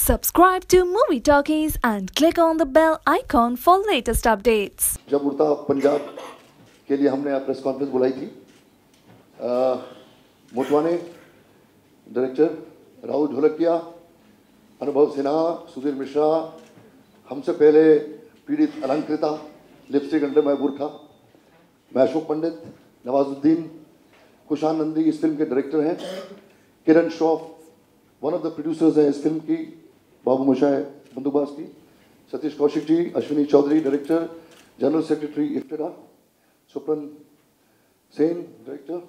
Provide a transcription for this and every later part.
Subscribe to Movie Talkies and click on the bell icon for latest updates. जब उड़ता पंजाब के लिए हमने प्रेस कॉन्फ्रेंस बुलाई थी, मोटवाने डायरेक्टर, राहुल ढोलकिया, अनुभव सिन्हा, सुधीर मिश्रा, हमसे पहले पीड़ित अलंकृता, लिपस्टिक अंडर माय बुरखा, मैं अशोक पंडित, नवाजुद्दीन, कुशान नंदी इस फिल्म के डायरेक्टर हैं, Kiran Shroff one of the producers हैं इस फिल्म की, बाबू मोशाय बंदोबस्त की, Satish Kaushik ji, Ashwini Chaudhary director, general secretary IFTDA, Supran Sen director,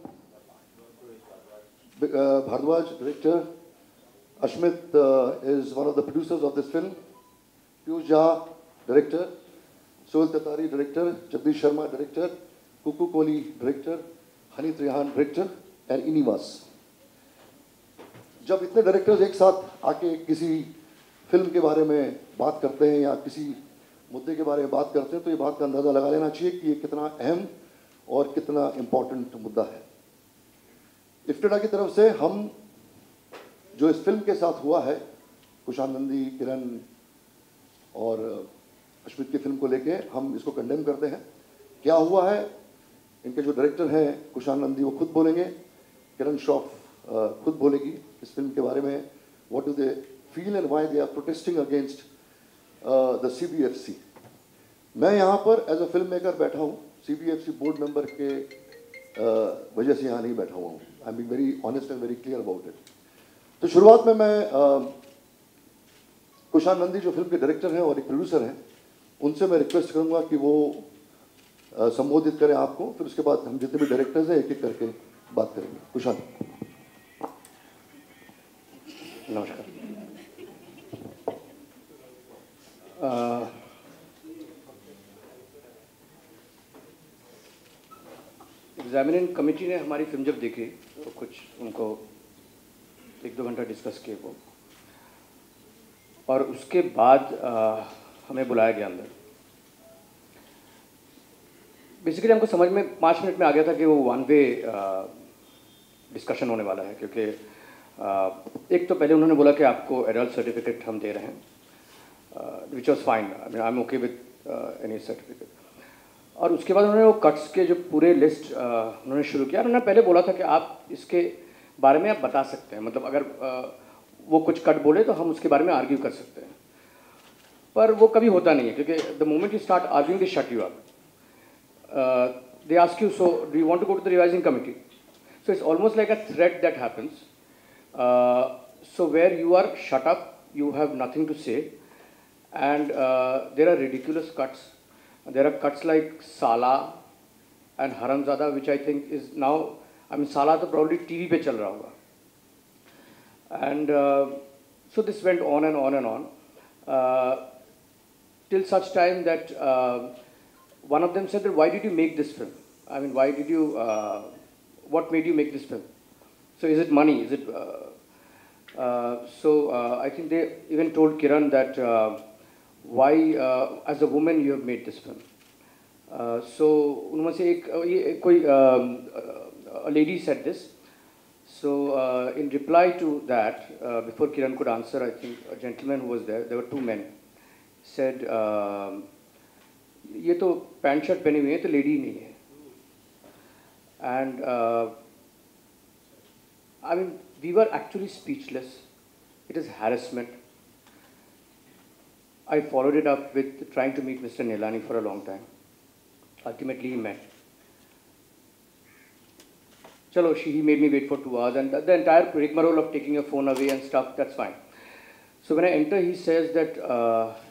Bhardwaj director, Ashmit is one of the producers of this film, Piyush Jha director, Sohail Tatari director, Jagdish Sharma director, Kuku Kohli director, Honey Trehan director and इनीवास। जब इतने डायरेक्टर्स एक साथ आके किसी फिल्म के बारे में बात करते हैं या किसी मुद्दे के बारे में बात करते हैं तो ये बात का अंदाज़ा लगा लेना चाहिए कि ये कितना अहम और कितना इम्पोर्टेंट मुद्दा है। इफ्तिरा की तरफ से हम जो इस फिल्म के साथ हुआ है, कुशान नंदी, किरण और अश्मित की फिल्म को लेके हम इसको कंडेम करते हैं। क्या हुआ है, इनके जो डायरेक्टर हैं कुशान नंदी वो खुद बोलेंगे, किरण श्रॉफ खुद बोलेगी इस फिल्म के बारे में, what do they feel and why they are protesting against the CBFC। मैं यहाँ पर एज अ फिल्म मेकर बैठा हूँ, CBFC बोर्ड मेंबर के वजह से यहाँ नहीं बैठा हुआ हूँ। I am being very honest and very clear about it. तो शुरुआत में मैं कुशान नंदी जो फिल्म के डायरेक्टर हैं और एक प्रोड्यूसर हैं, उनसे मैं रिक्वेस्ट करूँगा कि वो संबोधित करें आपको, फिर उसके बाद हम जितने भी डायरेक्टर्स हैं एक एक करके बात करेंगे। कुशान। नमस्कार। एग्जामिनिंग कमेटी ने हमारी फिल्म जब देखी तो कुछ उनको 1-2 घंटा डिस्कस किए वो, और उसके बाद हमें बुलाया गया अंदर। बेसिकली हमको समझ में 5 मिनट में आ गया था कि वो वन वे डिस्कशन होने वाला है, क्योंकि एक तो पहले उन्होंने बोला कि आपको एडल्ट सर्टिफिकेट हम दे रहे हैं, which was fine, I am okay with any certificate. और उसके बाद उन्होंने वो कट्स के जो पूरे लिस्ट उन्होंने शुरू किया। उन्होंने पहले बोला था कि आप इसके बारे में आप बता सकते हैं, मतलब अगर वो कुछ कट बोले तो हम उसके बारे में आर्ग्यू कर सकते हैं, पर वो कभी होता नहीं है, क्योंकि the moment you start arguing they shut you up. They ask you, so do you want to go to the revising committee? So it's almost like a threat that happens. So where you are shut up, you have nothing to say, and there are ridiculous cuts. There are cuts like Sala and Haramzada, which I think is now, I mean Sala तो probably TV पे चल रहा होगा. And so this went on and on and on, till such time that one of them said that, why did you make this film? I mean, why did you what made you make this film? So is it money? Is it? I think they even told Kiran that why, as a woman, you have made this film. So उनमें से एक कोई a lady said this. So in reply to that, before Kiran could answer, I think a gentleman who was there were 2 men, said, ये तो pant shirt पहनी हुई है तो लेडी ही नहीं है। And I mean, we were actually speechless. It is harassment. I followed it up with trying to meet Mr. Nilani for a long time. Ultimately, he met. Chalo, he made me wait for 2 hours, and the entire rigmarole of taking your phone away and stuff, that's fine. So when I enter, he says that,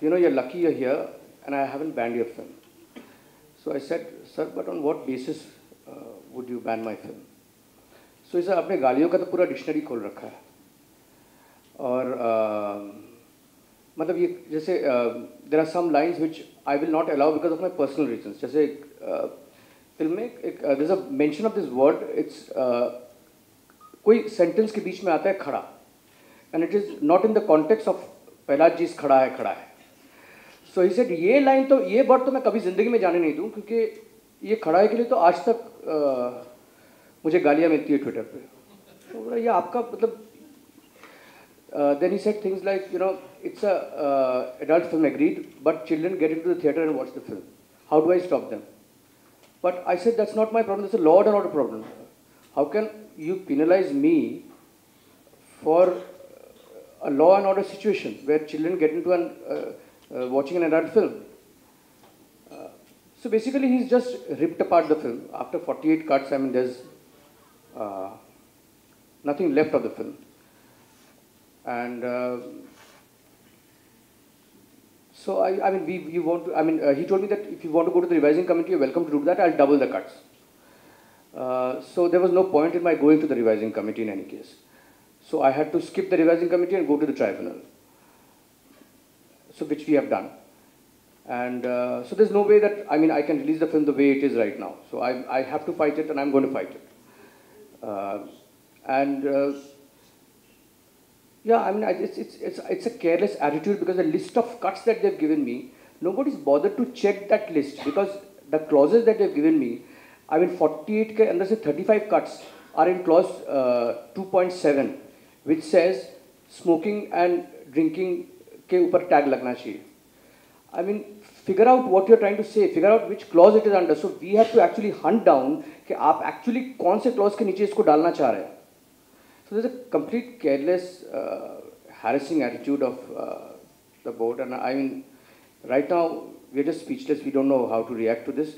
you know, you're lucky you're here, and I haven't banned your film. So I said, sir, but on what basis would you ban my film? So इसे अपने गालियों का तो पूरा dictionary खोल रखा है, और मतलब ये जैसे there are some lines which I will not allow because of my personal reasons. जैसे फिल्म में एक there's a mention of this word, it's कोई सेंटेंस के बीच में आता है खड़ा, and it is not in the context of पहला चीज खड़ा है। So he said ये लाइन तो, ये वर्ड तो मैं कभी जिंदगी में जाने नहीं दूँ, क्योंकि ये खड़ा है के लिए तो आज तक मुझे गालियाँ मिलती है ट्विटर पे। तो ये आपका मतलब then he said things like, it's a adult film, agreed, but children get into the theater and watch the film. How do I stop them? But I said, that's not my problem, that's a law and order problem. How can you penalize me for a law and order situation where children get into watching an adult film? So basically, he's just ripped apart the film. After 48 cuts, I mean, there's nothing left of the film. And so I mean, you want to, I mean, he told me that if you want to go to the revising committee, you're welcome to do that. I'll double the cuts. So there was no point in my going to the revising committee in any case. So I had to skip the revising committee and go to the tribunal. So which we have done. And so there's no way that, I mean, I can release the film the way it is right now. So I have to fight it, and I'm going to fight it. Yeah, I mean, it's a careless attitude, because the list of cuts that they've given me, nobody's bothered to check that list, because the clauses that they've given me, I mean, 48 ke andar se 35 cuts are in clause 2.7, which says smoking and drinking ke upar tag lagna chahiye. I mean, figure out what you're trying to say, figure out which clause it is under. So we have to actually hunt down कि आप actually कौन से clause के नीचे इसको डालना चाह रहे हैं. So there's a complete careless, harassing attitude of the board, and I mean, right now we're just speechless. We don't know how to react to this,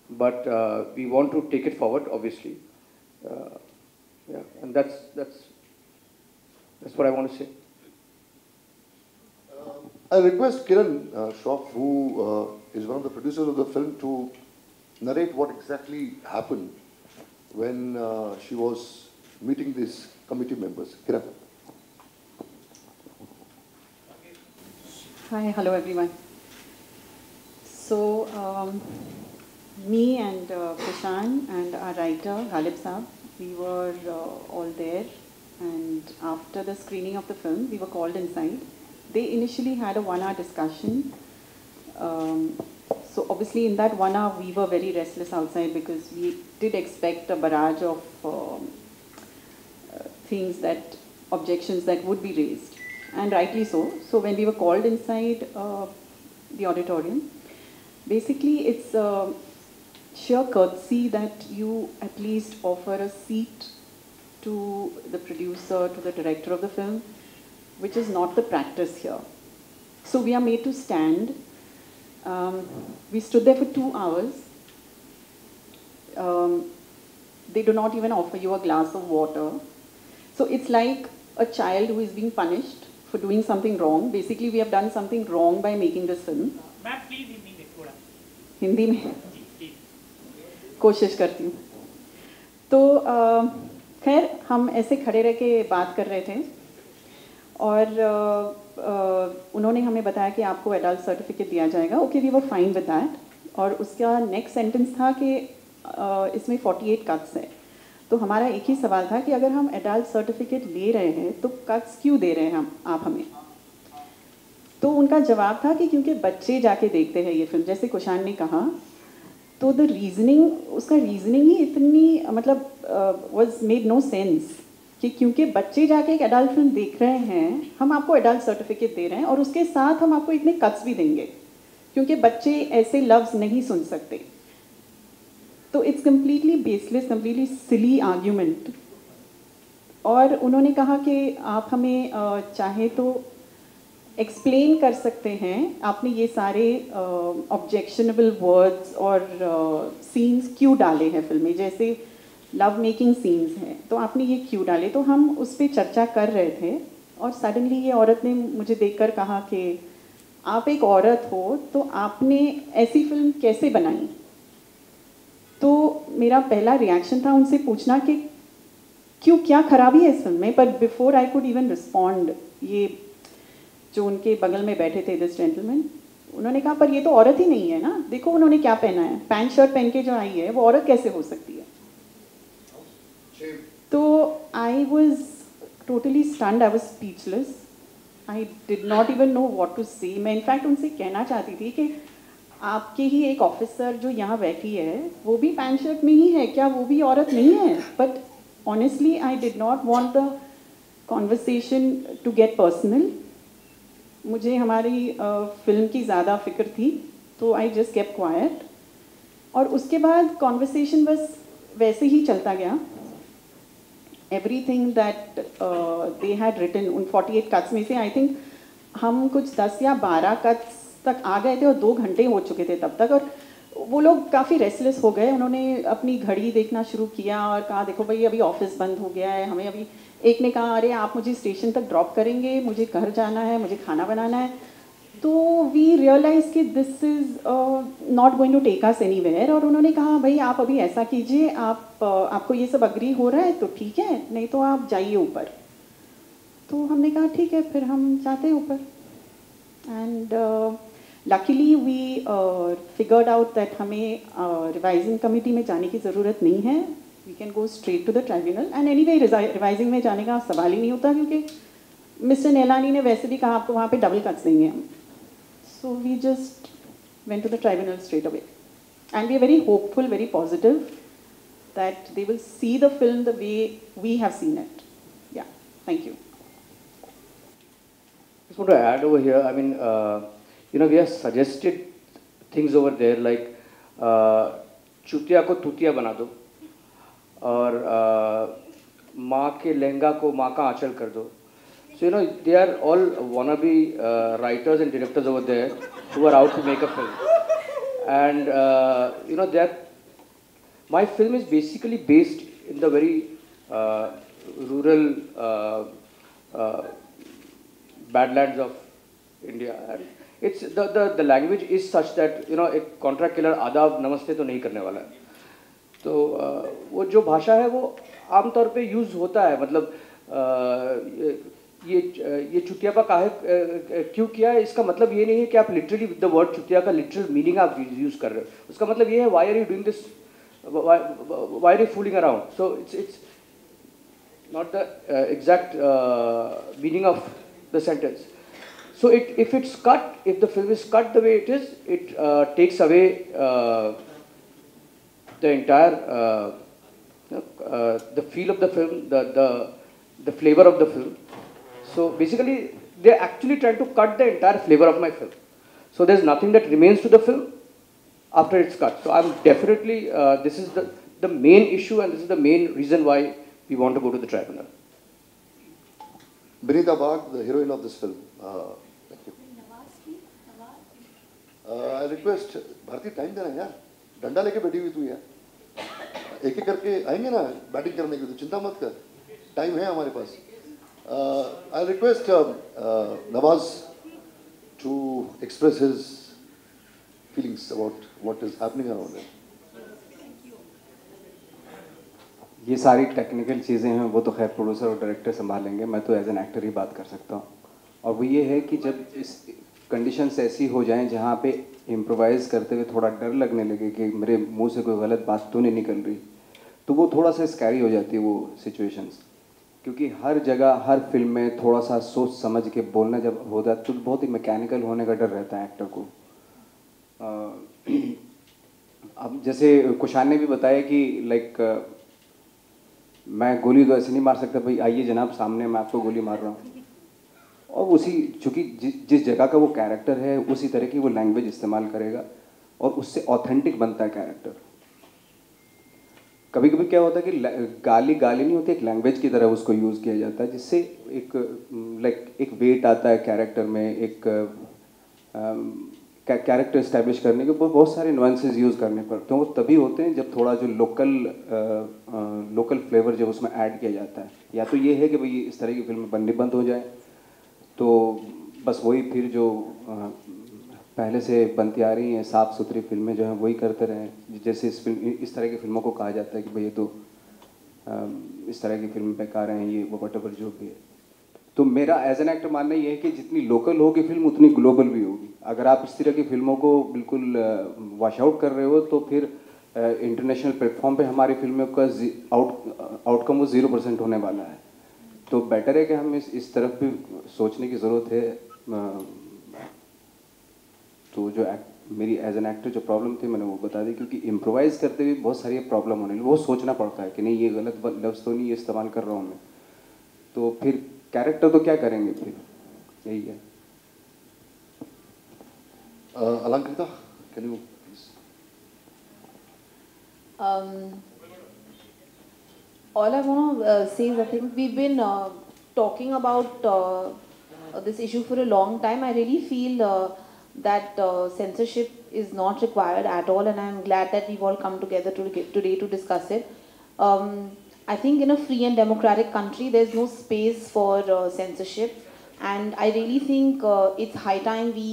but we want to take it forward, obviously. Yeah, and that's what I want to say. I request Kiran Shroff, who is one of the producers of the film, to narrate what exactly happened when she was meeting these committee members. Kiran. Hi, hello everyone. So, me and Krishan and our writer, Ghalib Saab, we were all there, and after the screening of the film, we were called inside. They initially had a 1-hour discussion. So obviously in that 1 hour, we were very restless outside, because we did expect a barrage of objections that would be raised, and rightly so. So when we were called inside the auditorium, basically it's sheer courtesy that you at least offer a seat to the producer, to the director of the film, which is not the practice here. So we are made to stand. We stood there for 2 hours. They do not even offer you a glass of water. So it's like a child who is being punished for doing something wrong. Basically, we have done something wrong by making this film. Ma'am, please Hindi में थोड़ा. हिंदी में कोशिश करती हूँ. तो खैर हम ऐसे खड़े रह के बात कर रहे थे, और उन्होंने हमें बताया कि आपको एडल्ट सर्टिफिकेट दिया जाएगा. Okay, we were fine with that. और उसका नेक्स्ट सेंटेंस था कि इसमें 48 कट्स है. तो हमारा एक ही सवाल था कि अगर हम एडल्ट सर्टिफिकेट ले रहे हैं तो कट्स क्यों दे रहे हैं आप हमें. तो उनका जवाब था कि क्योंकि बच्चे जाके देखते हैं ये फिल्म, जैसे कुशान ने कहा. तो द रीजनिंग, उसका रीजनिंग ही इतनी मतलब वाज मेड नो सेंस कि क्योंकि बच्चे जाके एक एडल्ट फिल्म देख रहे हैं, हम आपको एडल्ट सर्टिफिकेट दे रहे हैं, और उसके साथ हम आपको इतने कट्स भी देंगे क्योंकि बच्चे ऐसे लफ्ज़ नहीं सुन सकते. तो it's completely baseless, completely silly argument. और उन्होंने कहा कि आप हमें चाहे तो एक्सप्लेन कर सकते हैं, आपने ये सारे ऑब्जेक्शनेबल वर्ड्स और सीन्स क्यों डाले हैं फिल्म में, जैसे लव मेकिंग सीन्स हैं, तो आपने ये क्यों डाले. तो हम उस पर चर्चा कर रहे थे, और सडनली ये औरत ने मुझे देखकर कहा कि आप एक औरत हो तो आपने ऐसी फिल्म कैसे बनाई. तो मेरा पहला रिएक्शन था उनसे पूछना कि क्यों, क्या खराबी है इस फिल्म में. पर before I could even respond, ये जो उनके बगल में बैठे थे दिस जेंटलमैन, उन्होंने कहा पर ये तो औरत ही नहीं है ना, देखो उन्होंने क्या पहना है, पैंट शर्ट पहन के जो आई है वो औरत कैसे हो सकती है. तो I was totally stunned, I was speechless. I did not even know what to say. मैं इनफैक्ट उनसे कहना चाहती थी कि आपके ही एक ऑफिसर जो यहाँ बैठी है वो भी पैंट शर्ट में ही है, क्या वो भी औरत नहीं है. But honestly I did not want the conversation to get personal, मुझे हमारी फिल्म की ज़्यादा फिक्र थी, तो आई जस्ट केप्ट क्वाइट, और उसके बाद कॉन्वर्सेशन बस वैसे ही चलता गया. Everything that they had written उन 48 कट्स में से आई थिंक हम कुछ 10 या 12 कट्स तक आ गए थे और 2 घंटे हो चुके थे तब तक, और वो लोग काफ़ी रेस्टलेस हो गए. उन्होंने अपनी घड़ी देखना शुरू किया और कहा देखो भाई अभी ऑफिस बंद हो गया है, हमें अभी, एक ने कहा अरे आप मुझे स्टेशन तक ड्रॉप करेंगे, मुझे घर जाना है, मुझे खाना बनाना है. तो वी रियलाइज कि this is not going to take us anywhere, और उन्होंने कहा भाई आप अभी ऐसा कीजिए, आपको ये सब अग्री हो रहा है तो ठीक है, नहीं तो आप जाइए ऊपर. तो हमने कहा ठीक है, फिर हम जाते हैं ऊपर. And luckily we figured out that हमें रिवाइजिंग कमेटी में जाने की ज़रूरत नहीं है, we can go straight to the tribunal. And anyway revising में जाने का सवाल ही नहीं होता, क्योंकि मिस्टर नेलानी ने वैसे भी कहा आपको वहाँ पे डबल कट्स देंगे हम. So we just went to the tribunal straight away, and we are very hopeful, very positive that they will see the film the way we have seen it. Yeah, thank you. Just want to add over here. I mean, we have suggested things over there like चुतिया को तुतिया बना दो, और माँ के लहंगा को माँ का आंचल कर दो. So they are all wannabe writers and directors over there who are out to make a film, and my film is basically based in the very rural badlands of India, and it's the language is such that एक contract killer आदाब नमस्ते तो नहीं करने वाला है. तो वो जो भाषा है वो आमतौर पे यूज़ होता है, मतलब ये चुतिया काहे क्यों किया है, इसका मतलब ये नहीं है कि आप लिटरली द वर्ड चुतिया का लिटरल मीनिंग आप यूज़ कर रहे हो. उसका मतलब ये है why are you doing this, why are you fooling around. So it's not the exact meaning of the sentence. So if it's cut, if the film is cut the way it is, it takes away the entire the feel of the film, the flavor of the film. So basically, they're actually trying to cut the entire flavor of my film. So there's nothing that remains to the film after it's cut. So I'm definitely, this is the main issue, and this is the main reason why we want to go to the tribunal. Binita Bagh, the heroine of this film. Thank you. I request, Bharti, time देना यार, डंडा लेके बैठी हुई तू यार, एक एक करके आएंगे ना बैटिंग करने के, तो चिंता मत कर, टाइम है हमारे पास. I request Nawaz to express his feelings about what is happening around him. ये सारी टेक्निकल चीज़ें हैं वो तो खैर प्रोड्यूसर और डायरेक्टर संभालेंगे, मैं तो एज एन एक्टर ही बात कर सकता हूँ. और वो ये है कि जब इस कंडीशंस ऐसी हो जाएं जहाँ पे इम्प्रोवाइज़ करते हुए थोड़ा डर लगने लगे कि मेरे मुंह से कोई गलत बात तो नहीं निकल रही, तो वो थोड़ा सा स्कैरी हो जाती है वो सिचुएशंस. क्योंकि हर जगह हर फिल्म में थोड़ा सा सोच समझ के बोलना जब होता है तो बहुत ही मैकेनिकल होने का डर रहता है एक्टर को. अब जैसे कुशान ने भी बताया कि लाइक मैं गोली तो ऐसे नहीं मार सकता, भाई आइए जनाब सामने मैं आपको गोली मार रहा हूँ. और उसी चूँकि जिस जगह का वो कैरेक्टर है उसी तरह की वो लैंग्वेज इस्तेमाल करेगा और उससे ऑथेंटिक बनता है कैरेक्टर. कभी कभी क्या होता है कि गाली नहीं होती, एक लैंग्वेज की तरह उसको यूज़ किया जाता है, जिससे एक वेट आता है कैरेक्टर में, एक कैरेक्टर इस्टेब्लिश करने के बहुत सारे नुआंसेस यूज़ करने पड़ते हैं. वो तभी होते हैं जब थोड़ा जो लोकल फ्लेवर जब उसमें ऐड किया जाता है. या तो ये है कि भाई इस तरह की फिल्में बननी बंद हो जाए, तो बस वही फिर जो पहले से बनती आ रही हैं साफ़ सुथरी फिल्में जो हैं वही करते रहें. जैसे इस तरह की फिल्मों को कहा जाता है कि भाई ये तो इस तरह की फिल्म बेकार हैं, ये वो वटेवर जो भी है. तो मेरा एज एन एक्टर मानना ये है कि जितनी लोकल होगी फिल्म उतनी ग्लोबल भी होगी. अगर आप इस तरह की फिल्मों को बिल्कुल वॉश आउट कर रहे हो तो फिर इंटरनेशनल प्लेटफॉर्म पे हमारी फिल्मों का आउटकम वो 0% होने वाला है. तो बेटर है कि हम इस तरफ भी सोचने की ज़रूरत है. तो जो मेरी एज एन एक्टर जो प्रॉब्लम थी मैंने वो बता दी, क्योंकि इम्प्रोवाइज़ करते हुए बहुत सारी प्रॉब्लम होने लगी. वो सोचना पड़ता है कि नहीं ये गलत लफ्ज़ तो नहीं ये इस्तेमाल कर रहा हूँ मैं. तो फिर कैरेक्टर तो क्या करेंगे फिर, यही है। Alankrita, can you please? All I want to say is I think we've been talking about this issue for a long time. I really feel that censorship is not required at all, and I'm glad that we've all come together today to discuss it. I think in a free and democratic country, there's no space for censorship, and I really think it's high time we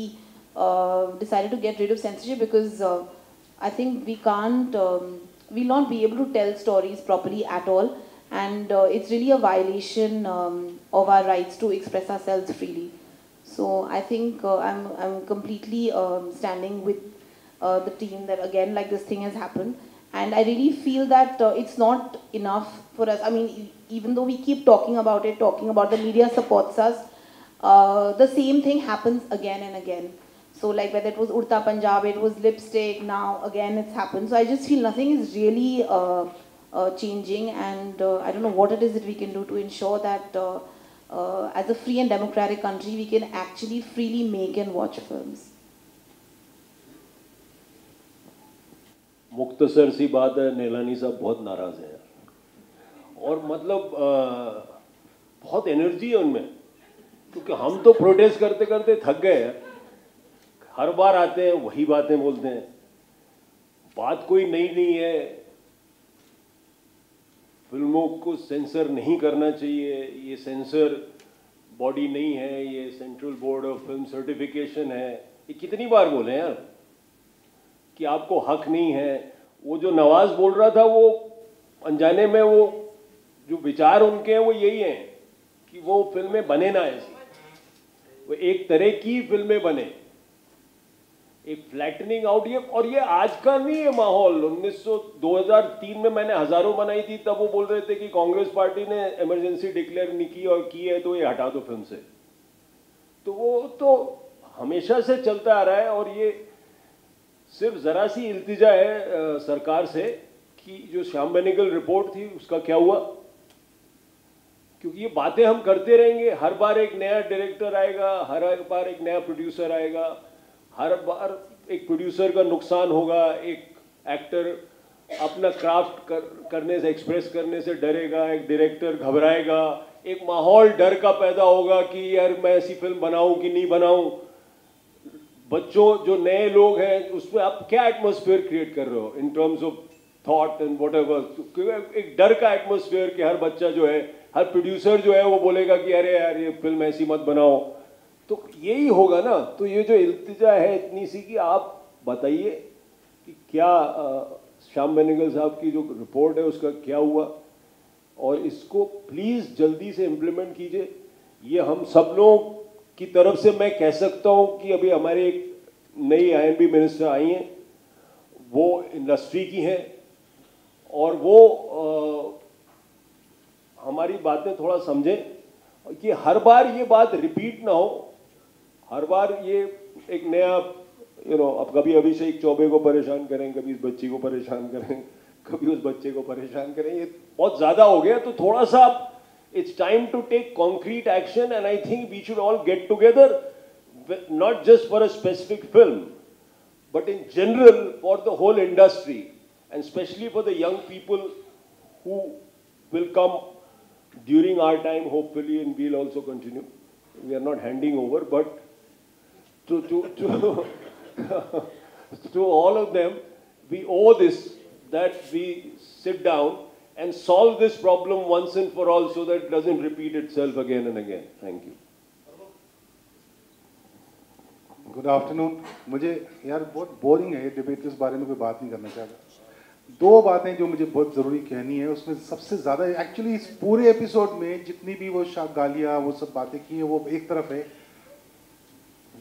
decided to get rid of censorship, because I think we can't, we'll not be able to tell stories properly at all, and it's really a violation of our rights to express ourselves freely. So I think I'm completely standing with the team that again, like, this thing has happened, and I really feel that it's not enough for us. I mean, even though we keep talking about it, talking about the media supports us, the same thing happens again and again. So like whether it was Urta Punjab, it was Lipstick, now again it's happened. So I just feel nothing is really changing, and I don't know what it is that we can do to ensure that as a free and democratic country, we can actually freely make and watch films. मुख्तसर सी बात है, नीलानी साहब बहुत नाराज़ हैं और मतलब बहुत एनर्जी है उनमें, क्योंकि हम तो प्रोटेस्ट करते करते थक गए हैं। हर बार आते हैं वही बातें बोलते हैं, बात कोई नई नहीं है। फिल्मों को सेंसर नहीं करना चाहिए, ये सेंसर बॉडी नहीं है, ये central board of film certification है। ये कितनी बार बोले यार कि आपको हक नहीं है। वो जो नवाज बोल रहा था, वो अनजाने में वो जो विचार उनके हैं वो यही हैं कि वो फिल्में बने ना ऐसी, वो एक तरह की फिल्में बने, एक फ्लैटनिंग आउट। ये और ये आज का नहीं है माहौल। 2003 में मैंने हजारों बनाई थी, तब वो बोल रहे थे कि कांग्रेस पार्टी ने इमरजेंसी डिक्लेयर नहीं की और की है तो ये हटा दो फिल्म से। तो वो तो हमेशा से चलता आ रहा है, और ये सिर्फ ज़रा सी इल्तिजा है सरकार से कि जो श्याम बेनेगल रिपोर्ट थी उसका क्या हुआ, क्योंकि ये बातें हम करते रहेंगे। हर बार एक नया डायरेक्टर आएगा, हर बार एक नया प्रोड्यूसर आएगा, हर बार एक प्रोड्यूसर का नुकसान होगा, एक एक्टर अपना क्राफ्ट करने से, एक्सप्रेस करने से डरेगा, एक डायरेक्टर घबराएगा, एक माहौल डर का पैदा होगा कि यार मैं ऐसी फिल्म बनाऊं कि नहीं बनाऊं। बच्चों जो नए लोग हैं उसमें आप क्या एटमॉस्फेयर क्रिएट कर रहे हो in terms of thought and whatever. एक डर का एटमॉस्फेयर कि हर बच्चा जो है, हर प्रोड्यूसर जो है वो बोलेगा कि अरे यार ये फिल्म ऐसी मत बनाओ, तो यही होगा ना। तो ये जो इल्तिजा है इतनी सी कि आप बताइए कि क्या श्याम बेनेगल साहब की जो रिपोर्ट है उसका क्या हुआ, और इसको प्लीज़ जल्दी से इम्प्लीमेंट कीजिए। ये हम सब लोगों की तरफ से मैं कह सकता हूँ कि अभी हमारे एक नई INB मिनिस्टर आई हैं, वो इंडस्ट्री की हैं, और वो हमारी बातें थोड़ा समझें कि हर बार ये बात रिपीट ना हो। हर बार ये एक नया अब कभी अभिषेक चौबे को परेशान करें, कभी इस बच्ची को परेशान करें, कभी उस बच्चे को परेशान करें, ये बहुत ज़्यादा हो गया। तो थोड़ा सा it's time to take concrete action, and I think we should all get together, not just for a specific film, but in general for the whole industry, and especially for the young people who will come during our time, hopefully, and we'll also continue. We are not handing over, but to all of them, we owe this, that we sit down and solve this problem once and for all, so that it doesn't repeat itself again and again. Thank you. Good afternoon. मुझे यार बहुत boring है ये debate, इस बारे में कोई बात नहीं करना चाहता। दो बातें जो मुझे बहुत ज़रूरी कहनी है, उसमें सबसे ज़्यादा एक्चुअली इस पूरे एपिसोड में जितनी भी वो गालियाँ वो सब बातें की हैं, वो एक तरफ है।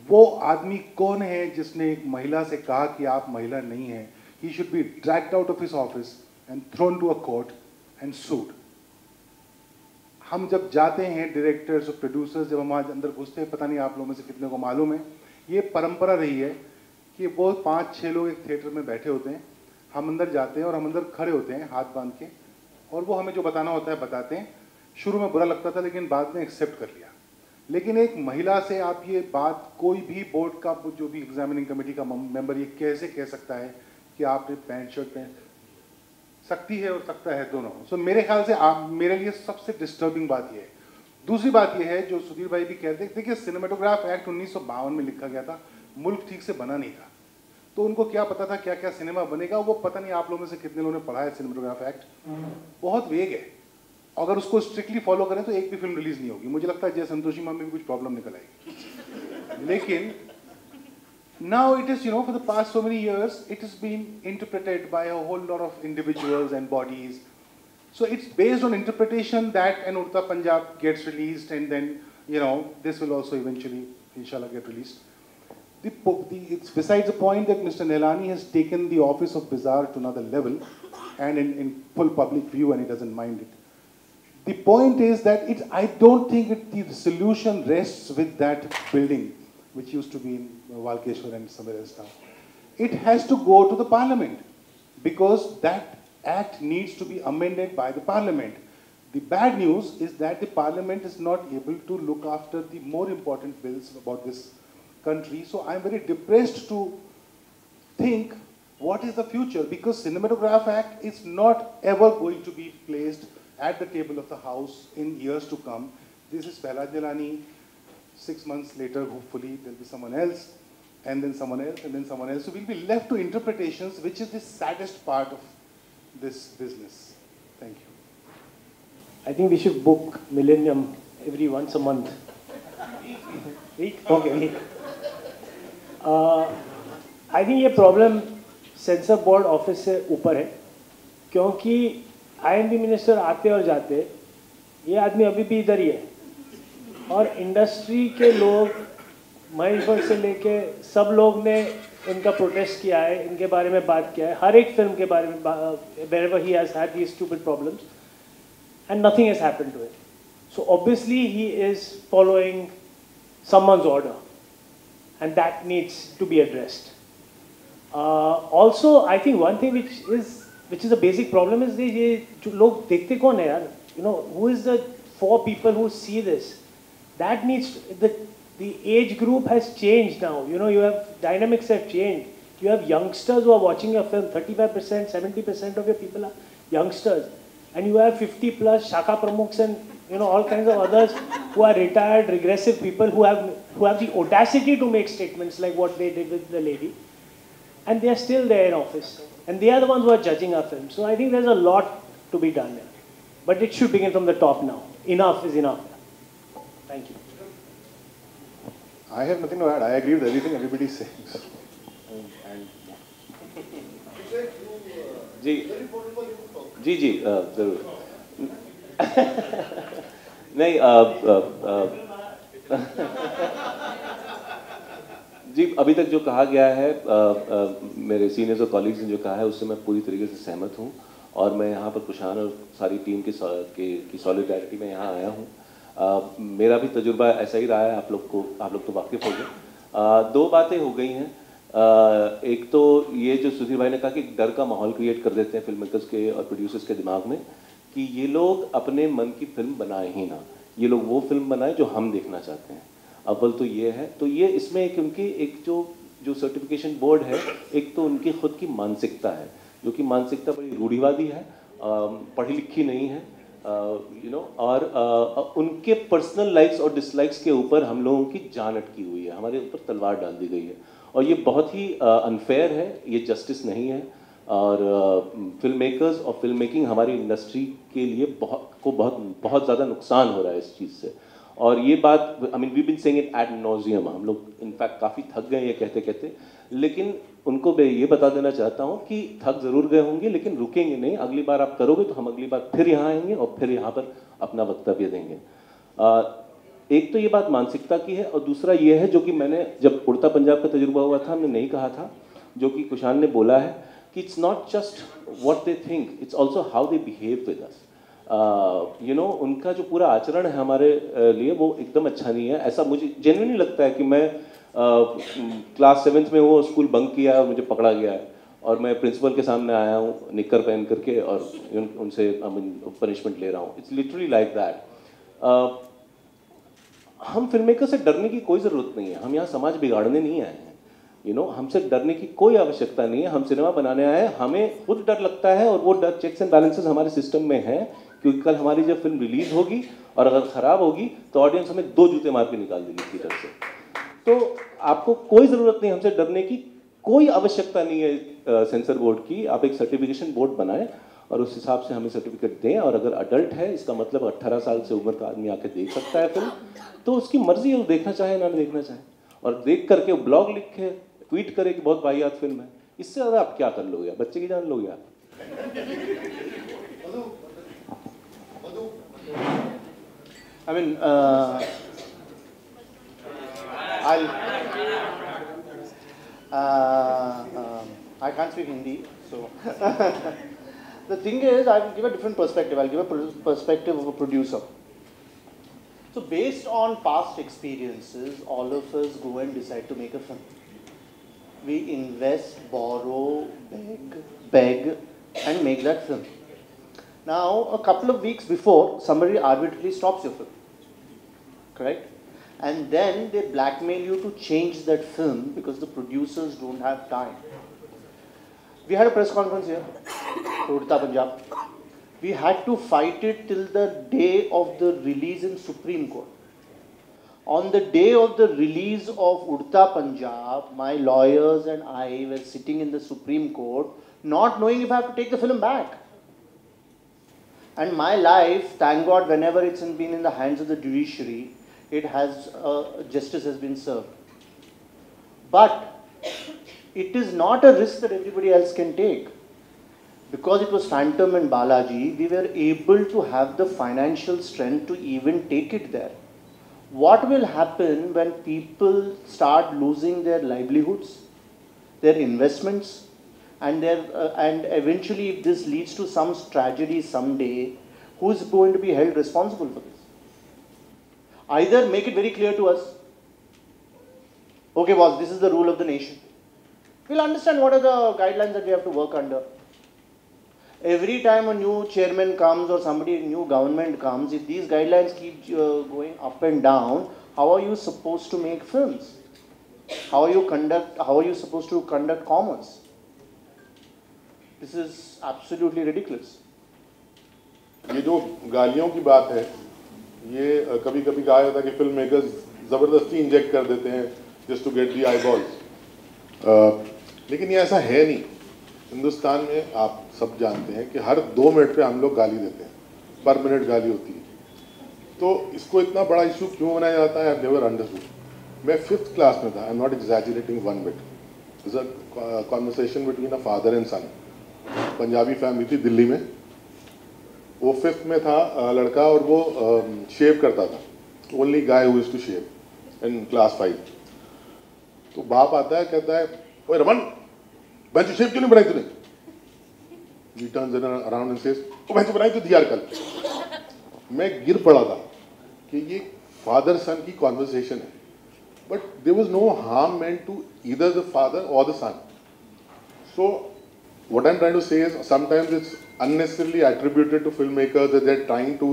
वो आदमी कौन है जिसने एक महिला से कहा कि आप महिला नहीं हैं? He should be dragged out of his office and thrown to a court and sued. हम जब जाते हैं डायरेक्टर्स और प्रोड्यूसर्स, जब हम आज अंदर घुसते हैं, पता नहीं आप लोगों में से कितने को मालूम है, ये परंपरा रही है कि वो 5-6 लोग एक थिएटर में बैठे होते हैं, हम अंदर जाते हैं और हम अंदर खड़े होते हैं हाथ बांध के, और वो हमें जो बताना होता है बताते हैं। शुरू में बुरा लगता था लेकिन बाद में एक्सेप्ट कर लिया। लेकिन एक महिला से आप ये बात, कोई भी बोर्ड का जो भी एग्जामिनिंग कमेटी का मेंबर ये कैसे कह सकता है कि आपने पैंट शर्ट पहन सकती है और सकता है दोनों। सो मेरे ख्याल से मेरे लिए सबसे डिस्टर्बिंग बात ये है। दूसरी बात ये है जो सुधीर भाई भी कहते हैं, देखिए सिनेमेटोग्राफ एक्ट 1952 में लिखा गया था, मुल्क ठीक से बना नहीं था, तो उनको क्या पता था क्या क्या सिनेमा बनेगा, वो पता नहीं आप लोगों में से कितने लोगों ने पढ़ा है सिनेमेटोग्राफ एक्ट, बहुत वेग है। अगर उसको स्ट्रिक्टली फॉलो करें तो एक भी फिल्म रिलीज नहीं होगी। मुझे लगता है जय संतोषी माँ में भी कुछ प्रॉब्लम निकल आएगी। लेकिन now it is, for the past so many years, it has been interpreted by a whole lot of individuals and bodies. So it's based on interpretation that an Urta Punjab gets released, and then, this will also eventually, inshallah, get released. It's besides the point that Mr. Nelani has taken the office of Bazaar to another level, and in full public view, and he doesn't mind it. The point is that I don't think the solution rests with that building, which used to be in Walkeshwar and somewhere else now. It has to go to the parliament, because that act needs to be amended by the parliament. The bad news is that the parliament is not able to look after the more important bills about this country. So I'm very depressed to think what is the future, because Cinematograph Act is not ever going to be placed at the table of the House in years to come. This is Prahlad Jilani. 6 months later, hopefully, there'll be someone else, and then someone else, and then someone else. So we'll be left to interpretations, which is the saddest part of this business. Thank you. I think we should book Millennium every once a month. Week? Okay, week. I think ये problem sensor board office से ऊपर है, क्योंकि IMB minister आते और जाते, ये आदमी अभी भी इधर ही है, और इंडस्ट्री के लोग महेश भट्ट से लेके सब लोग ने इनका प्रोटेस्ट किया है, इनके बारे में बात किया है, हर एक फिल्म के बारे में, wherever he has had these stupid problems, and nothing has happened to it. So obviously he is following someone's order, and that needs to be addressed. Also, I think one thing which is a basic problem is ये जो लोग देखते कौन है यार? Who is the 4 people who see this? That needs the age group has changed now. You have dynamics have changed. You have youngsters who are watching your film. 35%, 70% of your people are youngsters, and you have 50 plus Shaka Pramukhs and all kinds of others who are retired, regressive people who have the audacity to make statements like what they did with the lady, and they are still there in office, and they are the ones who are judging our film. So I think there's a lot to be done there, but it should begin from the top now. Enough is enough. Thank you. I have nothing to add. I agree with everything everybody is saying. जी जरूर नहीं जी अभी तक जो कहा गया है मेरे seniors और कॉलीग्स ने जो कहा है उससे मैं पूरी तरीके से सहमत हूँ, और मैं यहाँ पर कुशान और सारी टीम की सॉलिडारिटी में यहाँ आया हूँ। मेरा भी तजुर्बा ऐसा ही रहा है, आप लोग तो वाकिफ़ हो गए। 2 बातें हो गई हैं। एक तो ये जो सुधीर भाई ने कहा कि डर का माहौल क्रिएट कर देते हैं फिल्म मेकर्स के और प्रोड्यूसर्स के दिमाग में कि ये लोग अपने मन की फिल्म बनाए ही ना, ये लोग वो फिल्म बनाए जो हम देखना चाहते हैं। अव्वल तो ये है, तो ये इसमें क्योंकि एक जो सर्टिफिकेशन बोर्ड है, एक तो उनकी खुद की मानसिकता है, जो कि मानसिकता बड़ी रूढ़िवादी है, पढ़ी लिखी नहीं है, और उनके पर्सनल लाइक्स और डिसलाइक्स के ऊपर हम लोगों की जान अटकी हुई है, हमारे ऊपर तलवार डाल दी गई है, और ये बहुत ही अनफेयर है, ये जस्टिस नहीं है। और फिल्म मेकर्स और फिल्म मेकिंग हमारी इंडस्ट्री के लिए बहुत ज़्यादा नुकसान हो रहा है इस चीज़ से। और ये बात we been saying it ad nauseam, हम लोग इनफैक्ट काफ़ी थक गए ये कहते कहते, लेकिन उनको मैं ये बता देना चाहता हूँ कि थक ज़रूर गए होंगे लेकिन रुकेंगे नहीं। अगली बार आप करोगे तो हम अगली बार फिर यहाँ आएंगे और फिर यहाँ पर अपना वक्तव्य देंगे। एक तो ये बात मानसिकता की है, और दूसरा ये है जो कि मैंने जब उड़ता पंजाब का तजुर्बा हुआ था हमने नहीं कहा था, जो कि कुशान ने बोला है कि it's not just what they think, it's also how they behave with us. उनका जो पूरा आचरण है हमारे लिए वो एकदम अच्छा नहीं है। ऐसा मुझे जेन्युइनली लगता है कि मैं क्लास 7th में वो स्कूल बंक किया और मुझे पकड़ा गया है, और मैं प्रिंसिपल के सामने आया हूँ निक्कर पहन करके और उनसे पनिशमेंट ले रहा हूँ। It's literally like that. हम फिल्म मेकर से डरने की कोई ज़रूरत नहीं है, हम यहाँ समाज बिगाड़ने नहीं आए हैं। हमसे डरने की कोई आवश्यकता नहीं है, हम सिनेमा बनाने आए हैं। हमें खुद डर लगता है और वो डर, चेक्स एंड बैलेंसेस हमारे सिस्टम में है, क्योंकि कल हमारी जब फिल्म रिलीज होगी और अगर ख़राब होगी तो ऑडियंस हमें 2 जूते मार के निकाल देगी थिएटर से। तो आपको कोई ज़रूरत नहीं हमसे डरने की, कोई आवश्यकता नहीं है सेंसर बोर्ड की। आप एक सर्टिफिकेशन बोर्ड बनाएं और उस हिसाब से हमें सर्टिफिकेट दें, और अगर अडल्ट है, इसका मतलब 18 साल से उम्र का आदमी आके देख सकता है फिल्म, तो उसकी मर्जी है, वो देखना चाहे ना देखना चाहे, और देख करके ब्लॉग लिखे, ट्वीट करे कि बहुत वाहियात फिल्म है। इससे ज़्यादा आप क्या कर लोगे? बच्चे की जान लोगे आप? I mean, I can't speak Hindi, so the thing is, I will give a different perspective. I'll give a perspective of a producer. So based on past experiences, all of us go and decide to make a film. We invest, borrow, beg, and make that film. Now, a couple of weeks before, somebody arbitrarily stops your film, correct? And then they blackmail you to change that film because the producers don't have time. We had a press conference here for Udta Punjab. We had to fight it till the day of the release in Supreme Court. On the day of the release of Udta Punjab, my lawyers and I were sitting in the Supreme Court, not knowing if I have to take the film back. And my life, thank God, whenever it's been in the hands of the judiciary, it has, justice has been served. But it is not a risk that everybody else can take. Because it was Phantom and Balaji, we were able to have the financial strength to even take it there. What will happen when people start losing their livelihoods, their investments, and eventually if this leads to some tragedy someday, who is going to be held responsible for this? Either make it very clear to us, okay boss, this is the rule of the nation. We'll understand what are the guidelines that we have to work under. Every time a new chairman comes or somebody, new government comes, if these guidelines keep going up and down, how are you supposed to make films? How are you supposed to conduct commerce? This is absolutely ridiculous. ये जो गालियों की बात है, ये कभी कभी कहा जाता है कि फिल्म मेकर्स ज़बरदस्ती इंजेक्ट कर देते हैं just to get the eyeballs, लेकिन ये ऐसा है नहीं। हिंदुस्तान में आप सब जानते हैं कि हर 2 मिनट पे हम लोग गाली देते हैं, पर मिनट गाली होती है। तो इसको इतना बड़ा इशू क्यों बनाया जाता है, आई हैव नेवर अंडरस्टूड। मैं 5th क्लास में था, I am not exaggerating one bit. It's a conversation between a father and son. Punjabi family थी दिल्ली में, वो 5th में था लड़का, और वो शेव करता था, only guy who is to shave in class 5। तो बाप आता है, कहता है, ओए रमन, बेंच शेव क्यों नहीं बनाई तूने? He turns around and says, ओ बेंच बनाई तो थी यार कल। मैं गिर पड़ा था कि ये फादर सन की कॉन्वर्सेशन है, but there was no harm meant to either the father or the son. So what I'm trying to say is sometimes it's unnecessarily attributed to filmmakers that they're trying to,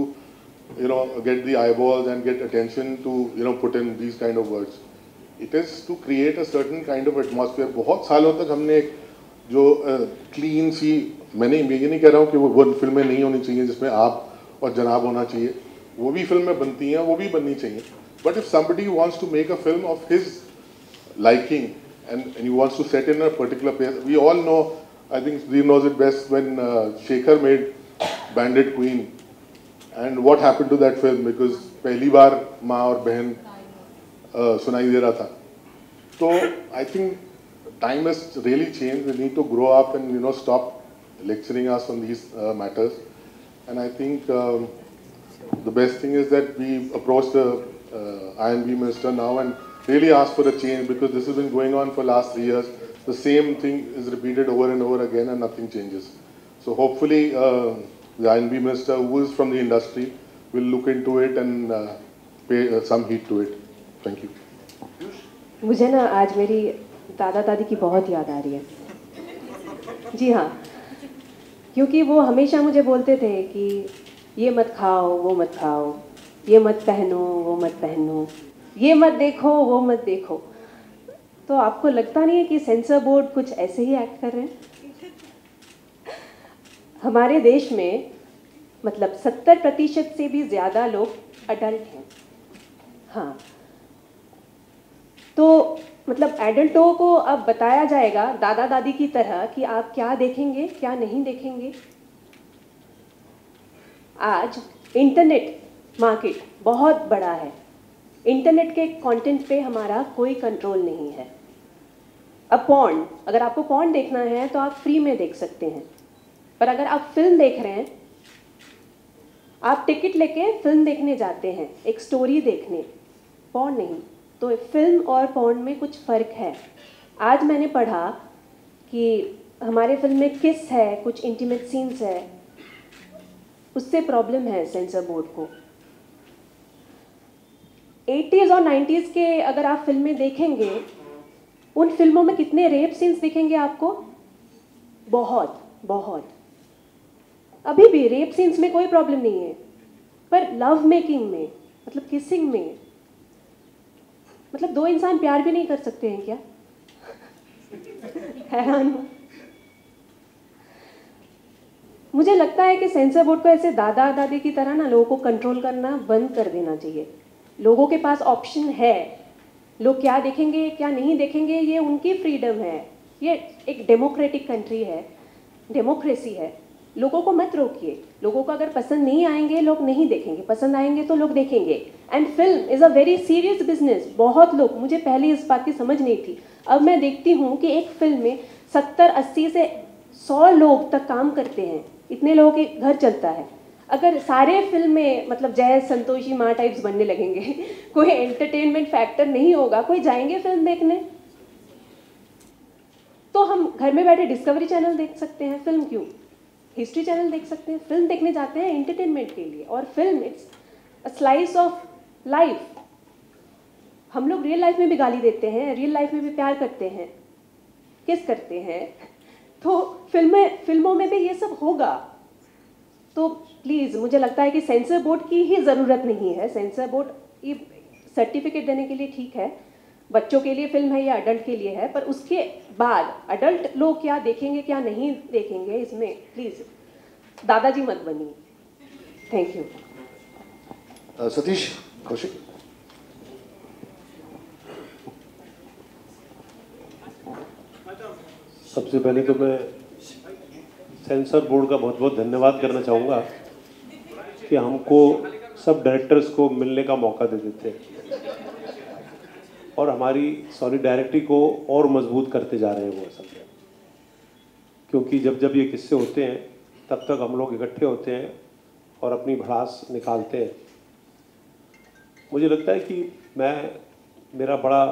get the eyeballs and get attention to, put in these kind of words. It is to create a certain kind of atmosphere. बहुत सालों तक हमने एक जो clean सी, मैंने ये नहीं कह रहा हूँ कि वो फिल्में नहीं होनी चाहिए जिसमें आप और जनाब होना चाहिए, वो भी फिल्में बनती हैं, वो भी बननी चाहिए। But if somebody wants to make a film of his liking and he wants to set in a particular place, we all know, I think Steve knows it best, when Shekhar made Bandit Queen, and what happened to that film, because पहली बार माँ और बहन सुनाई दे रहा था। तो I think time has really changed. We need to grow up and stop lecturing us on these matters. And I think the best thing is that we approach the INB minister now and really ask for a change, because this has been going on for last 3 years. The same thing is repeated over and over again and nothing changes. So hopefully the INB minister, who is from the industry, will look into it and pay some heed to it. Thank you. मुझे ना आज मेरी दादा दादी की बहुत याद आ रही है। जी हाँ, क्योंकि वो हमेशा मुझे बोलते थे कि ये मत खाओ, वो मत खाओ, ये मत पहनो, वो मत पहनो, ये मत देखो, वो मत देखो। तो आपको लगता नहीं है कि सेंसर बोर्ड कुछ ऐसे ही एक्ट कर रहे हैं? हमारे देश में मतलब 70% से भी ज़्यादा लोग अडल्ट हैं। हाँ, तो मतलब एडल्टों को अब बताया जाएगा दादा दादी की तरह कि आप क्या देखेंगे, क्या नहीं देखेंगे। आज इंटरनेट मार्केट बहुत बड़ा है। इंटरनेट के कंटेंट पे हमारा कोई कंट्रोल नहीं है। अब पॉर्न, अगर आपको पॉर्न देखना है तो आप फ्री में देख सकते हैं, पर अगर आप फिल्म देख रहे हैं, आप टिकट लेके फिल्म देखने जाते हैं, एक स्टोरी देखने, पॉर्न नहीं, तो फिल्म और पॉर्न में कुछ फ़र्क है। आज मैंने पढ़ा कि हमारे फिल्म में किस है, कुछ इंटीमेट सीन्स है, उससे प्रॉब्लम है सेंसर बोर्ड को। 80s और 90s के अगर आप फिल्में देखेंगे, उन फिल्मों में कितने रेप सीन्स दिखेंगे आपको? बहुत बहुत। अभी भी रेप सीन्स में कोई प्रॉब्लम नहीं है, पर लव मेकिंग में, मतलब किसिंग में, मतलब दो इंसान प्यार भी नहीं कर सकते हैं क्या? हैरान हूं। मुझे लगता है कि सेंसर बोर्ड को ऐसे दादा दादी की तरह ना लोगों को कंट्रोल करना बंद कर देना चाहिए। लोगों के पास ऑप्शन है, लोग क्या देखेंगे क्या नहीं देखेंगे ये उनकी फ्रीडम है। ये एक डेमोक्रेटिक कंट्री है, डेमोक्रेसी है। लोगों को मत रोकिए। लोगों को अगर पसंद नहीं आएंगे लोग नहीं देखेंगे, पसंद आएंगे तो लोग देखेंगे। And film is a very serious business. बहुत लोग, मुझे पहले इस बात की समझ नहीं थी, अब मैं देखती हूँ कि एक फिल्म में 70-80 से 100 लोग तक काम करते हैं। इतने लोगों के घर चलता है। अगर सारे फिल्म में मतलब जय संतोषी माँ टाइप्स बनने लगेंगे, कोई एंटरटेनमेंट फैक्टर नहीं होगा, कोई जाएंगे फिल्म देखने? तो हम घर में बैठे डिस्कवरी चैनल देख सकते हैं, फिल्म क्यों? हिस्ट्री चैनल देख सकते हैं। फिल्म देखने जाते हैं एंटरटेनमेंट के लिए, और film it's a slice of life. हम लोग रियल लाइफ में भी गाली देते हैं, रियल लाइफ में भी प्यार करते हैं, किस करते हैं, तो फिल्मों में भी ये सब होगा। तो प्लीज़, मुझे लगता है कि सेंसर बोर्ड की ही ज़रूरत नहीं है। सेंसर बोर्ड ये सर्टिफिकेट देने के लिए ठीक है, बच्चों के लिए फिल्म है या अडल्ट के लिए है, पर उसके बाद अडल्ट लोग क्या देखेंगे क्या नहीं देखेंगे, इसमें प्लीज़ दादाजी मत बनिए। Thank you. सतीश कौशिक। सबसे पहले तो मैं सेंसर बोर्ड का बहुत बहुत धन्यवाद करना चाहूँगा कि हमको सब डायरेक्टर्स को मिलने का मौका दे देते हैं और हमारी सॉलिडारिटी को और मजबूत करते जा रहे हैं वो असल में। क्योंकि जब जब ये किस्से होते हैं तब तक हम लोग इकट्ठे होते हैं और अपनी भड़ास निकालते हैं। मुझे लगता है कि मेरा बड़ा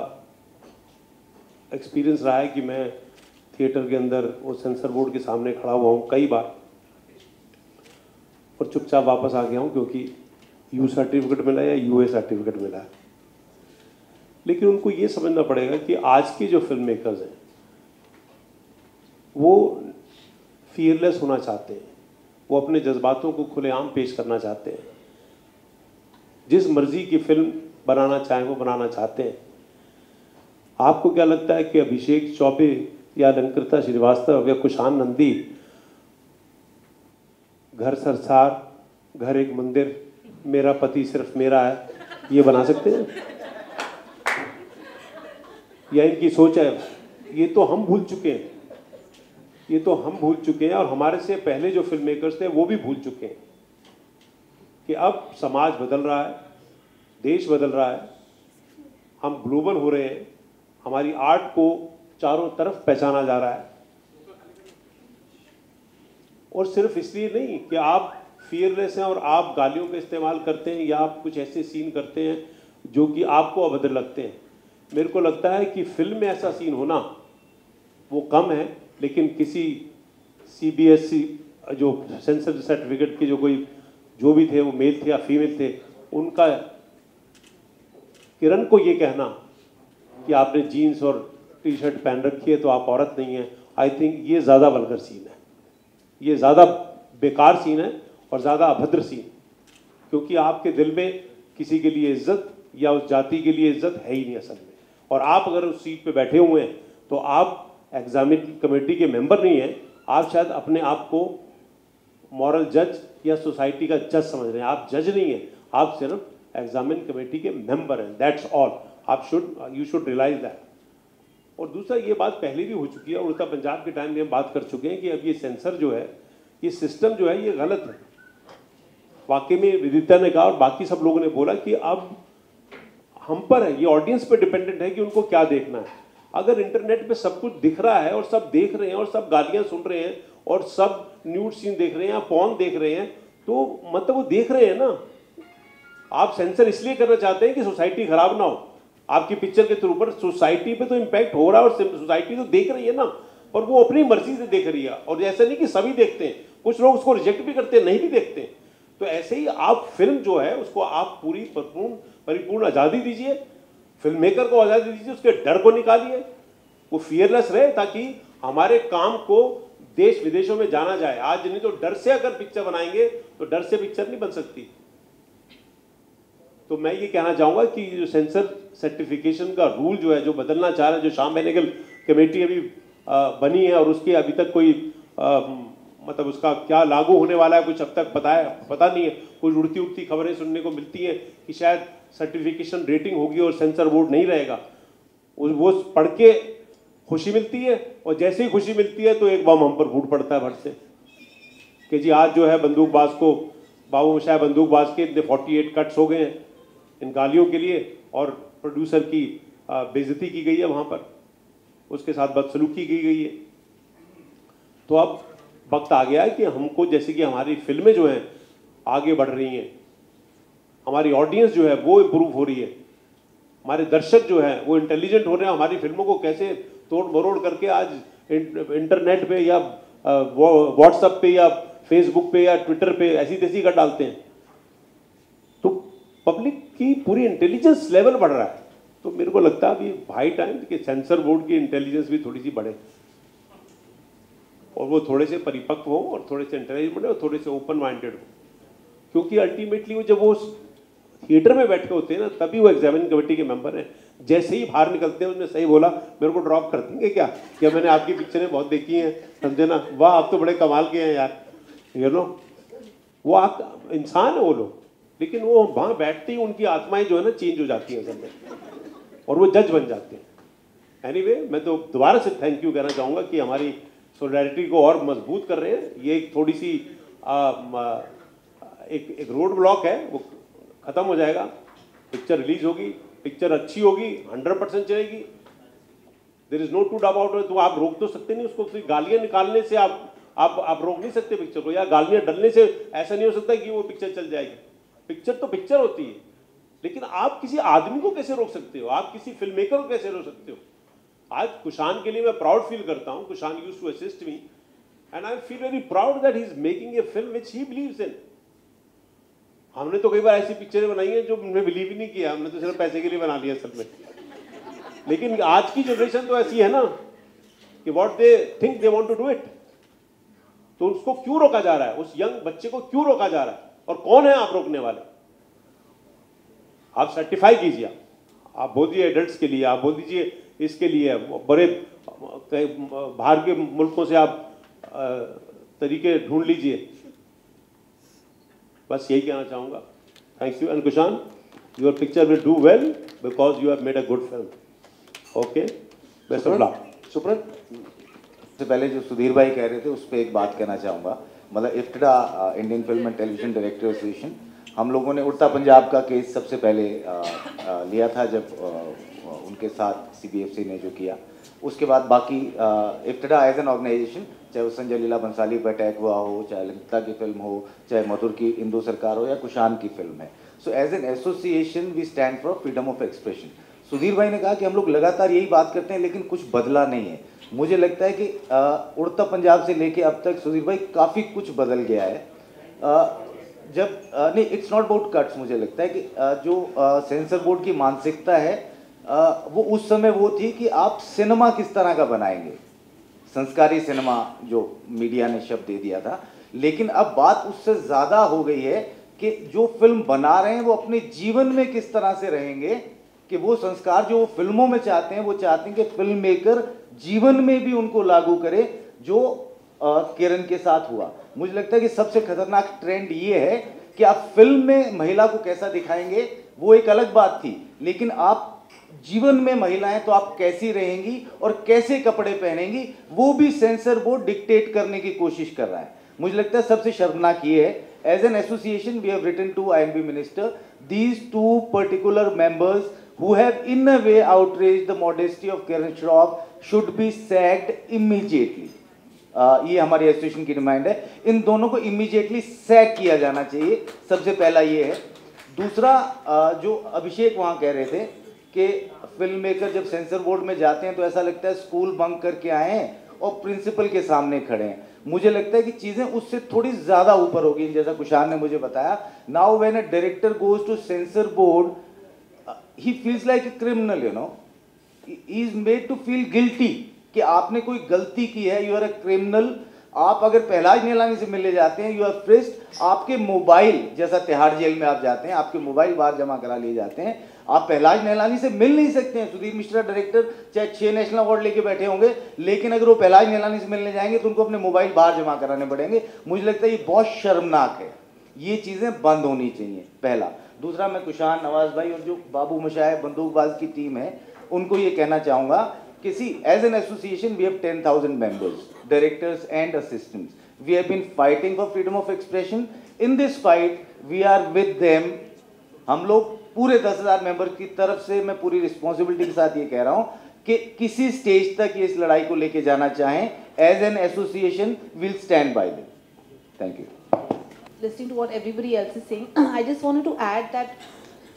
एक्सपीरियंस रहा है कि मैं थिएटर के अंदर वो सेंसर बोर्ड के सामने खड़ा हुआ हूँ कई बार और चुपचाप वापस आ गया हूँ क्योंकि यू सर्टिफिकेट मिला या यूए सर्टिफिकेट मिला है। लेकिन उनको ये समझना पड़ेगा कि आज के जो फिल्म मेकर्स हैं वो फियरलेस होना चाहते हैं, वो अपने जज्बातों को खुलेआम पेश करना चाहते हैं, जिस मर्जी की फिल्म बनाना चाहें वो बनाना चाहते हैं। आपको क्या लगता है कि अभिषेक चौबे या अलंकृता श्रीवास्तव या कुशान नंदी घर सरसार, घर एक मंदिर, मेरा पति सिर्फ मेरा है, ये बना सकते हैं? या इनकी सोच है? ये तो हम भूल चुके हैं, ये तो हम भूल चुके हैं और हमारे से पहले जो फिल्म मेकर्स थे वो भी भूल चुके हैं कि अब समाज बदल रहा है, देश बदल रहा है, हम ग्लोबल हो रहे हैं, हमारी आर्ट को चारों तरफ पहचाना जा रहा है। और सिर्फ इसलिए नहीं कि आप फियरलेस हैं और आप गालियों का इस्तेमाल करते हैं या आप कुछ ऐसे सीन करते हैं जो कि आपको अभद्र लगते हैं। मेरे को लगता है कि फिल्म में ऐसा सीन होना वो कम है, लेकिन किसी CBSE जो सेंसर सर्टिफिकेट के जो भी थे वो मेल थे या फीमेल थे, उनका किरण को ये कहना कि आपने जीन्स और टी-शर्ट पहन रखी है तो आप औरत नहीं है, आई थिंक ये ज़्यादा वल्गर सीन है, ये ज़्यादा बेकार सीन है और ज़्यादा अभद्र सीन, क्योंकि आपके दिल में किसी के लिए इज्जत या उस जाति के लिए इज्जत है ही नहीं असल में। और आप अगर उस सीट पे बैठे हुए हैं तो आप एग्जामिनेटिंग कमेटी के मेंबर नहीं हैं, आप शायद अपने आप को मॉरल जज या सोसाइटी का जज समझ रहे हैं। आप जज नहीं हैं, आप सिर्फ एग्जामिन कमेटी के मेंबर हैं, दैट्स ऑल। आप यू शुड रियलाइज दैट। और दूसरा, ये बात पहले भी हो चुकी है, उड़ता पंजाब के टाइम में हम बात कर चुके हैं कि अब ये सेंसर जो है, ये सिस्टम जो है, ये गलत है। वाकई में विदिता ने कहा और बाकी सब लोगों ने बोला कि अब हम पर है, ये ऑडियंस पे डिपेंडेंट है कि उनको क्या देखना है। अगर इंटरनेट पे सब कुछ दिख रहा है और सब देख रहे हैं और सब गालियां सुन रहे हैं और सब न्यूड सीन देख रहे हैं या पॉर्न देख रहे हैं, तो मतलब वो देख रहे हैं ना। आप सेंसर इसलिए करना चाहते हैं कि सोसाइटी खराब ना हो। आपकी पिक्चर के थ्रू पर सोसाइटी पे तो इम्पैक्ट हो रहा है और सोसाइटी तो देख रही है ना, और वो अपनी मर्जी से देख रही है। और ऐसा नहीं कि सभी देखते हैं, कुछ लोग उसको रिजेक्ट भी करते हैं, नहीं भी देखते हैं। तो ऐसे ही आप फिल्म जो है उसको आप पूरी परिपूर्ण आज़ादी दीजिए, फिल्म मेकर को आज़ादी दीजिए, उसके डर को निकालिए, वो फियरलेस रहे, ताकि हमारे काम को देश विदेशों में जाना जाए। आज नहीं तो डर से अगर पिक्चर बनाएंगे तो डर से पिक्चर नहीं बन सकती। तो मैं ये कहना चाहूँगा कि जो सेंसर सर्टिफिकेशन का रूल जो है, जो बदलना चाह रहे हैं, जो शाम बेनेगल कमेटी अभी बनी है और उसकी अभी तक कोई मतलब उसका क्या लागू होने वाला है कुछ अब तक पता नहीं है। कुछ उड़ती उड़ती खबरें सुनने को मिलती हैं कि शायद सर्टिफिकेशन रेटिंग होगी और सेंसर बोर्ड नहीं रहेगा। वो पढ़ के खुशी मिलती है और जैसे ही खुशी मिलती है तो एक बम हम पर फूट पड़ता है भट से कि जी आज जो है बंदूकबाज को, बाबू शाह बंदूकबाज के इतने 48 कट्स हो गए हैं इन गालियों के लिए, और प्रोड्यूसर की बेइज्जती की गई है वहाँ पर, उसके साथ बदसलूकी की गई है। तो अब वक्त आ गया है कि हमको, जैसे कि हमारी फिल्में जो हैं आगे बढ़ रही हैं, हमारी ऑडियंस जो है वो इम्प्रूव हो रही है, हमारे दर्शक जो हैं वो इंटेलिजेंट हो रहे हैं, हमारी फिल्मों को कैसे तोड़ मरोड़ करके आज इंटरनेट पे या व्हाट्सएप पे या फेसबुक पे या ट्विटर पे ऐसी तैसी कर डालते हैं। तो पब्लिक की पूरी इंटेलिजेंस लेवल बढ़ रहा है। तो मेरे को लगता है अभी भाई टाइम कि सेंसर बोर्ड की इंटेलिजेंस भी थोड़ी सी बढ़े और वो थोड़े से परिपक्व हो और थोड़े से इंटेलिजेंट हो और थोड़े से ओपन माइंडेड हो, क्योंकि अल्टीमेटली वो जब वो थिएटर में बैठे होते हैं ना, तभी वो एग्जामिनिंग कमेटी के मेंबर हैं। जैसे ही बाहर निकलते हैं, उसने सही बोला, मेरे को ड्रॉप कर देंगे क्या मैंने आपकी पिक्चरें बहुत देखी हैं, समझे ना, वाह आप तो बड़े कमाल के हैं यार, यू नो। वो आप इंसान है वो लोग, लेकिन वो वहाँ बैठते ही उनकी आत्माएं जो है ना चेंज हो जाती हैं असल में, और वो जज बन जाते हैं। एनीवे, मैं तो दोबारा से थैंक यू कहना चाहूँगा कि हमारी सोलिडारिटी को और मजबूत कर रहे हैं। ये एक थोड़ी सी एक रोड ब्लॉक है, वो ख़त्म हो जाएगा, पिक्चर रिलीज होगी, पिक्चर अच्छी होगी, 100% चलेगी, there is no two about it. तो आप रोक तो सकते नहीं उसको, गालियाँ निकालने से आप रोक नहीं सकते पिक्चर को, या गालियाँ डलने से ऐसा नहीं हो सकता कि वो पिक्चर चल जाएगी। पिक्चर तो पिक्चर होती है, लेकिन आप किसी आदमी को कैसे रोक सकते हो, आप किसी फिल्म मेकर को कैसे रोक सकते हो। आज कुशान के लिए मैं प्राउड फील करता हूँ, Kushan used to assist me and I feel very proud that he is making a film which he believes in. हमने तो कई बार ऐसी पिक्चरें बनाई हैं जो हमने बिलीव ही नहीं किया, हमने तो सिर्फ पैसे के लिए बना लिया असल में। लेकिन आज की जनरेशन तो ऐसी है ना कि what they think they want to do it, तो उसको क्यों रोका जा रहा है, उस यंग बच्चे को क्यों रोका जा रहा है, और कौन है आप रोकने वाले। आप सर्टिफाई कीजिए, आप बोल दीजिए एडल्ट्स के लिए, आप बोल दीजिए इसके लिए, बड़े बाहर के मुल्कों से आप तरीके ढूंढ लीजिए। बस यही कहना चाहूँगा। Thank you and Kushan, your picture will do well because you have made a good film. Okay, best of luck. Subrata, से पहले जो सुधीर भाई कह रहे थे उस पर एक बात कहना चाहूँगा। मतलब IFTDA Indian film and television director association, हम लोगों ने उड़ता पंजाब का केस सबसे पहले लिया था जब उनके साथ सीबीएफसी ने जो किया। उसके बाद बाकी इफ्टिडा एज एन ऑर्गेनाइजेशन, चाहे वो संजय लीला बंसाली पर अटैक हुआ हो, चाहे ललिता की फिल्म हो, चाहे मधुर की इंदु सरकार हो, या कुशान की फिल्म है, so as an association we stand for freedom of expression. Sudhir भाई ने कहा कि हम लोग लगातार यही बात करते हैं लेकिन कुछ बदला नहीं है। मुझे लगता है कि उड़ता पंजाब से लेके अब तक सुधीर भाई काफ़ी कुछ बदल गया है। जब नहीं, इट्स नॉट अबाउट कट्स। मुझे लगता है कि जो सेंसर बोर्ड की मानसिकता है वो उस समय वो थी कि आप सिनेमा किस तरह का बनाएंगे, संस्कारी सिनेमा जो मीडिया ने शब्द दे दिया था। लेकिन अब बात उससे ज़्यादा हो गई है कि जो फिल्म बना रहे हैं वो अपने जीवन में किस तरह से रहेंगे, कि वो संस्कार जो वो फिल्मों में चाहते हैं, वो चाहते हैं कि फिल्म मेकर जीवन में भी उनको लागू करे, जो किरण के साथ हुआ। मुझे लगता है कि सबसे खतरनाक ट्रेंड ये है कि आप फिल्म में महिला को कैसा दिखाएंगे वो एक अलग बात थी, लेकिन आप जीवन में महिलाएं तो आप कैसी रहेंगी और कैसे कपड़े पहनेंगी वो भी सेंसर बोर्ड डिक्टेट करने की कोशिश कर रहा है। मुझे लगता है सबसे शर्मनाक ये है, as an association we have written to INB minister, these two particular members who have in a way outraged the modesty of Kiran Shroff should be sacked immediately. ये हमारी एसोसिएशन की डिमांड है, इन दोनों को इमीडिएटली सैक किया जाना चाहिए, सबसे पहला ये है। दूसरा, जो अभिषेक वहाँ कह रहे थे कि फिल्म मेकर जब सेंसर बोर्ड में जाते हैं तो ऐसा लगता है स्कूल बंक करके आए हैं और प्रिंसिपल के सामने खड़े हैं। मुझे लगता है कि चीज़ें उससे थोड़ी ज़्यादा ऊपर होगी, जैसा कुशार ने मुझे बताया। Now when a director goes to sensor board, he feels like a criminal, you know. He is made to feel guilty कि आपने कोई गलती की है, you are a criminal। आप अगर पहलाज नीलानी से मिलने जाते हैं, you are frisked, आपके मोबाइल, जैसा तिहाड़ जेल में आप जाते हैं, आपके मोबाइल बाहर जमा करा लिए जाते हैं, आप पहलाज नीलानी से मिल नहीं सकते हैं। सुधीर मिश्रा डायरेक्टर चाहे 6 नेशनल अवार्ड लेके बैठे होंगे, लेकिन अगर वो पहलाज नीलानी से मिलने जाएंगे तो उनको अपने मोबाइल बाहर जमा कराने पड़ेंगे। मुझे लगता है ये बहुत शर्मनाक है, ये चीज़ें बंद होनी चाहिए, पहला। दूसरा, मैं कुशान, नवाज भाई और जो बाबू मशाह बंदूकबाज की टीम है उनको ये कहना चाहूँगा कि see, as an association we have 10,000 members, directors and assistants. We have been fighting for freedom of expression. In this fight we are with them. हम लोग पूरे 10,000 मेंबर की तरफ से, मैं पूरी रिस्पॉन्सिबिलिटी के साथ ये कह रहा हूँ कि किसी स्टेज तक ये इस लड़ाई को लेके जाना चाहें, as an association will stand by them. Thank you. Listening to what everybody else is saying, I just wanted to add that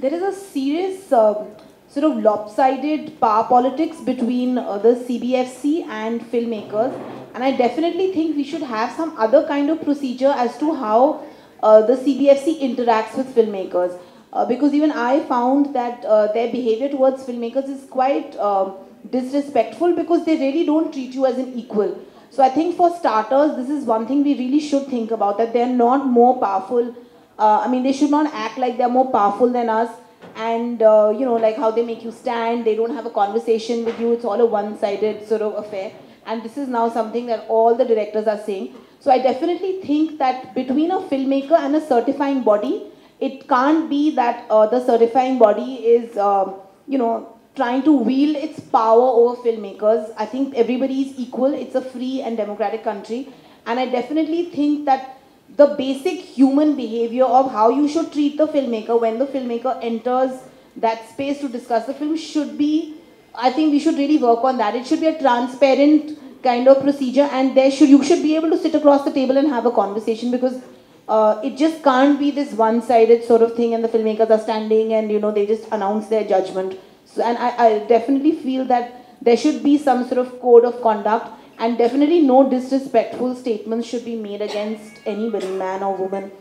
there is a serious sort of lopsided power politics between the CBFC and filmmakers, and I definitely think we should have some other kind of procedure as to how the CBFC interacts with filmmakers, because even I found that their behavior towards filmmakers is quite disrespectful, because they really don't treat you as an equal. So I think for starters, this is one thing we really should think about, that they're not more powerful. I mean, they should not act like they're more powerful than us. And, you know, like how they make you stand, they don't have a conversation with you. It's all a one-sided sort of affair. And this is now something that all the directors are saying. So I definitely think that between a filmmaker and a certifying body, it can't be that the certifying body is, you know, trying to wield its power over filmmakers. I think everybody is equal. It's a free and democratic country. And I definitely think that the basic human behavior of how you should treat the filmmaker when the filmmaker enters that space to discuss the film should be, I think we should really work on that. It should be a transparent kind of procedure, and you should be able to sit across the table and have a conversation, because it just can't be this one-sided sort of thing and the filmmakers are standing and, you know, they just announce their judgment. So, and I definitely feel that there should be some sort of code of conduct, and definitely no disrespectful statements should be made against anybody, man or woman,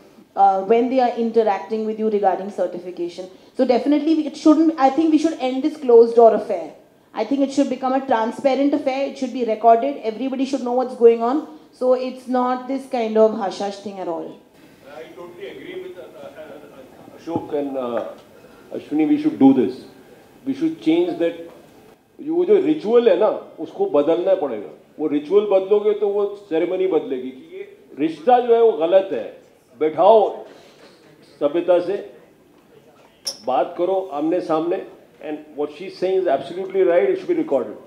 when they are interacting with you regarding certification. So definitely it shouldn't, I think we should end this closed door affair. I think it should become a transparent affair. It should be recorded. Everybody should know what's going on. So it's not this kind of hush-hush thing at all. I totally agree with Ashok and Ashwini. We should do this. We should change that. वो जो ritual है ना, उसको बदलना पड़ेगा. वो ritual बदलोगे तो वो सेरेमनी बदलेगी कि ये रिश्ता जो है वो गलत है. बैठाओ सभ्यता से, बात करो आमने सामने, and what she's saying is absolutely right. It should be recorded.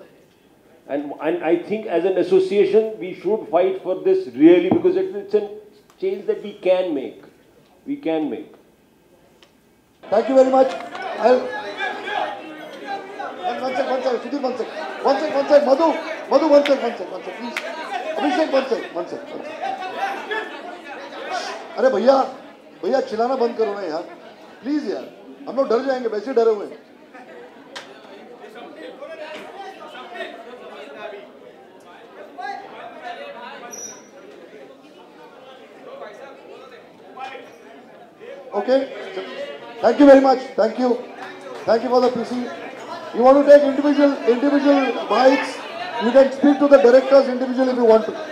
And I think as an association we should fight for this really, because it's a change that we can make. We can make. Thank you very much. One sec, Sudhir, one sec, Madhu, one sec, please. Abhishek, one sec. अरे भैया चिल्लाना बंद करो ना यार, please यार, हम लोग डर जाएंगे, वैसे डरे हुए हैं. Okay, thank you very much. Thank you for the PC. You want to take individual bites? You can speak to the directors individually if you want to.